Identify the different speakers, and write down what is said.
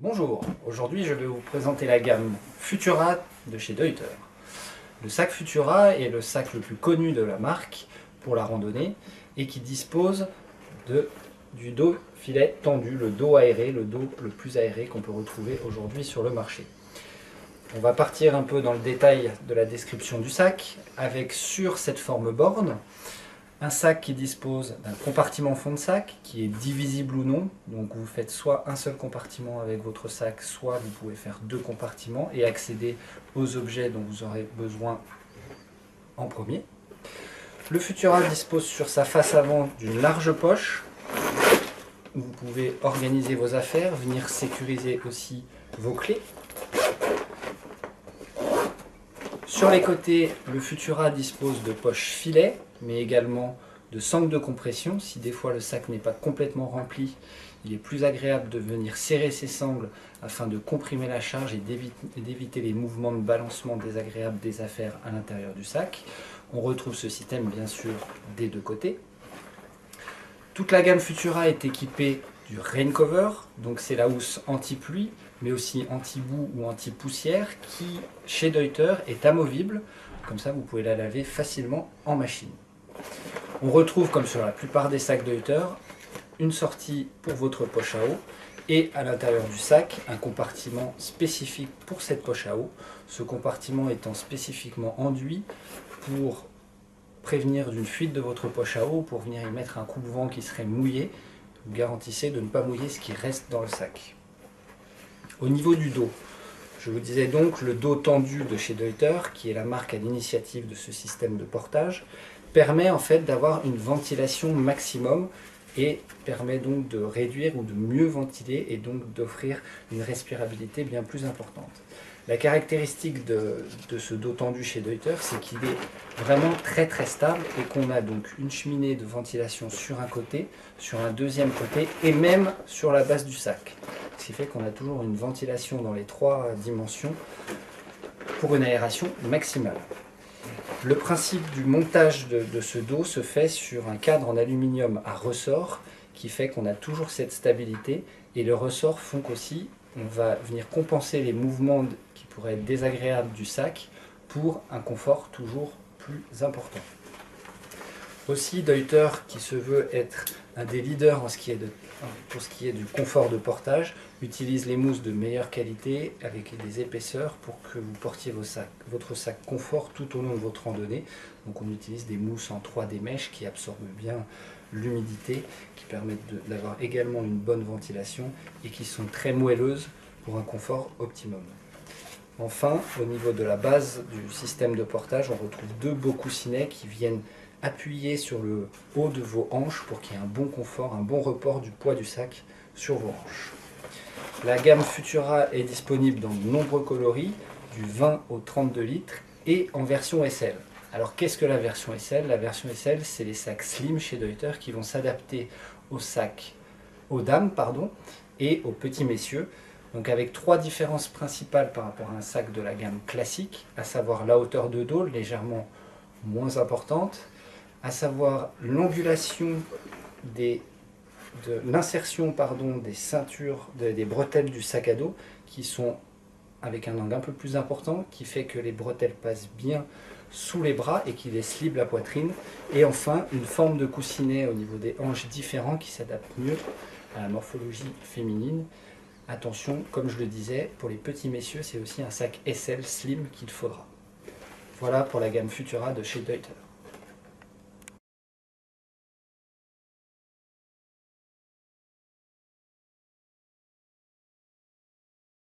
Speaker 1: Bonjour, aujourd'hui je vais vous présenter la gamme Futura de chez Deuter. Le sac Futura est le sac le plus connu de la marque pour la randonnée et qui dispose du dos filet tendu, le dos aéré, le dos le plus aéré qu'on peut retrouver aujourd'hui sur le marché. On va partir un peu dans le détail de la description du sac avec sur cette forme borne un sac qui dispose d'un compartiment fond de sac qui est divisible ou non. Donc vous faites soit un seul compartiment avec votre sac, soit vous pouvez faire deux compartiments et accéder aux objets dont vous aurez besoin en premier. Le Futura dispose sur sa face avant d'une large poche où vous pouvez organiser vos affaires, venir sécuriser aussi vos clés. Sur les côtés, le Futura dispose de poches filet, mais également de sangles de compression. Si des fois le sac n'est pas complètement rempli, il est plus agréable de venir serrer ces sangles afin de comprimer la charge et d'éviter les mouvements de balancement désagréables des affaires à l'intérieur du sac. On retrouve ce système bien sûr des deux côtés. Toute la gamme Futura est équipée du Rain Cover, donc c'est la housse anti-pluie, mais aussi anti-boue ou anti-poussière, qui chez Deuter est amovible, comme ça vous pouvez la laver facilement en machine. On retrouve, comme sur la plupart des sacs Deuter, une sortie pour votre poche à eau, et à l'intérieur du sac, un compartiment spécifique pour cette poche à eau, ce compartiment étant spécifiquement enduit pour prévenir d'une fuite de votre poche à eau, pour venir y mettre un coupe-vent qui serait mouillé. Vous garantissez de ne pas mouiller ce qui reste dans le sac. Au niveau du dos, je vous disais donc le dos tendu de chez Deuter, qui est la marque à l'initiative de ce système de portage, permet en fait d'avoir une ventilation maximum et permet donc de réduire ou de mieux ventiler et donc d'offrir une respirabilité bien plus importante. La caractéristique de ce dos tendu chez Deuter, c'est qu'il est vraiment très stable et qu'on a donc une cheminée de ventilation sur un côté, sur un deuxième côté et même sur la base du sac. Ce qui fait qu'on a toujours une ventilation dans les trois dimensions pour une aération maximale. Le principe du montage de ce dos se fait sur un cadre en aluminium à ressort qui fait qu'on a toujours cette stabilité et les ressorts font qu'aussi on va venir compenser les mouvements qui pourraient être désagréables du sac pour un confort toujours plus important. Aussi, Deuter, qui se veut être un des leaders pour ce qui est du confort de portage, utilise les mousses de meilleure qualité avec des épaisseurs pour que vous portiez votre sac confort tout au long de votre randonnée. Donc on utilise des mousses en 3D mèche qui absorbent bien l'humidité, qui permettent d'avoir également une bonne ventilation et qui sont très moelleuses pour un confort optimum. Enfin, au niveau de la base du système de portage, on retrouve deux beaux coussinets qui viennent appuyer sur le haut de vos hanches pour qu'il y ait un bon confort, un bon report du poids du sac sur vos hanches. La gamme Futura est disponible dans de nombreux coloris, du 20 au 32 litres et en version SL. Alors qu'est-ce que la version SL? La version SL, c'est les sacs slim chez Deuter qui vont s'adapter aux dames et aux petits messieurs. Donc avec trois différences principales par rapport à un sac de la gamme classique, à savoir la hauteur de dos légèrement moins importante, à savoir l'angulation l'insertion des ceintures, des bretelles du sac à dos qui sont avec un angle un peu plus important qui fait que les bretelles passent bien sous les bras et qui laissent libre la poitrine. Et enfin, une forme de coussinet au niveau des hanches différent qui s'adapte mieux à la morphologie féminine. Attention, comme je le disais, pour les petits messieurs, c'est aussi un sac SL slim qu'il faudra. Voilà pour la gamme Futura de chez Deuter.